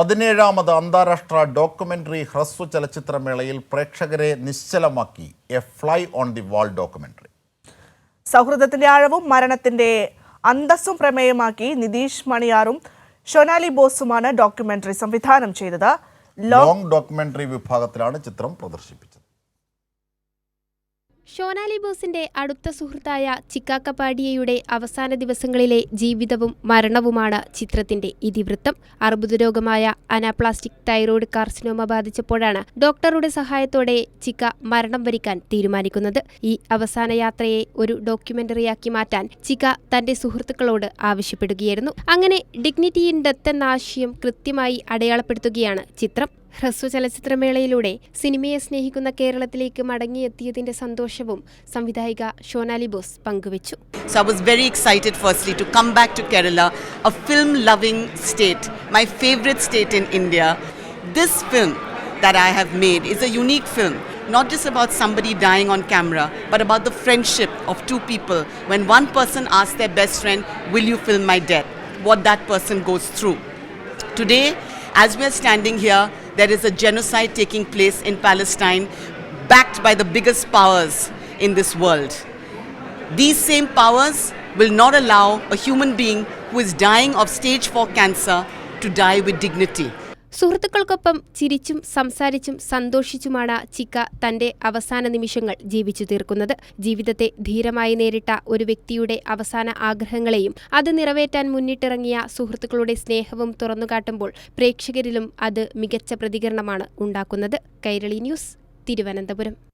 17ാമത് അന്താരാഷ്ട്ര ഡോക്യുമെന്ററി ഹ്രസ്വ ചലച്ചിത്രമേളയിൽ പ്രേക്ഷകരെ നിശ്ചലമാക്കി a fly on the wall documentary. സൗഹൃദത്തിന്റെ ആഴവും മരണത്തിന്റെ അന്തസ്സും പ്രമേയമാക്കി നിതീഷ് മണിയാറും ഷൊനാലി ബോസുമാണ് ഡോക്യുമെന്ററി സംവിധാനം ചെയ്തത്. ലോങ് ഡോക്യുമെന്ററി വിഭാഗത്തിലാണ് ചിത്രം പ്രദർശിപ്പിച്ചത്. ഷോനാലി ബോസിന്റെ അടുത്ത സുഹൃത്തായ ചിക്ക കപാഡിയയുടെ അവസാന ദിവസങ്ങളിലെ ജീവിതവും മരണവുമാണ് ചിത്രത്തിന്റെ ഇതിവൃത്തം. അർബുദരോഗമായ അനാപ്ലാസ്റ്റിക് തൈറോയ്ഡ് കാർസിനോമ ബാധിച്ചപ്പോഴാണ് ഡോക്ടറുടെ സഹായത്തോടെ ചിക്ക മരണം വരിക്കാൻ തീരുമാനിക്കുന്നത്. ഈ അവസാന യാത്രയെ ഒരു ഡോക്യുമെന്ററിയാക്കി മാറ്റാൻ ചിക്ക തന്റെ സുഹൃത്തുക്കളോട് ആവശ്യപ്പെടുകയായിരുന്നു. അങ്ങനെ ഡിഗ്നിറ്റി ഇൻ ഡെത്ത് എന്ന ആശയം കൃത്യമായി അടയാളപ്പെടുത്തുകയാണ് ചിത്രം. ഹ്രസ്വ ചലച്ചിത്രമേളയിലൂടെ സിനിമയെ സ്നേഹിക്കുന്ന കേരളത്തിലേക്ക് മടങ്ങിയെത്തിയതിന്റെ സന്തോഷവും സംവിധായിക ഷോനാലി ബോസ് പങ്കുവച്ചു. So I was very excited firstly to come back to Kerala, a film loving state, my favorite state in India. This film that I have made is a unique film, not just about somebody dying on camera, but about the friendship of two people. When one person asks their best friend, "Will you film my death?" what that person goes through. Today, as we are standing here, there is a genocide taking place in Palestine, backed by the biggest powers in this world. These same powers will not allow a human being who is dying of stage 4 cancer to die with dignity. സുഹൃത്തുക്കൾക്കൊപ്പം ചിരിച്ചും സംസാരിച്ചും സന്തോഷിച്ചുമാണ് ചിക്ക തന്റെ അവസാന നിമിഷങ്ങൾ ജീവിച്ചു തീർക്കുന്നത്. ജീവിതത്തെ ധീരമായി നേരിട്ട ഒരു വ്യക്തിയുടെ അവസാന ആഗ്രഹങ്ങളെയും അത് നിറവേറ്റാൻ മുന്നിട്ടിറങ്ങിയ സുഹൃത്തുക്കളുടെ സ്നേഹവും തുറന്നുകാട്ടുമ്പോൾ പ്രേക്ഷകരിലും അത് മികച്ച പ്രതികരണമാണ് ഉണ്ടാക്കുന്നത്. കൈരളി ന്യൂസ്, തിരുവനന്തപുരം.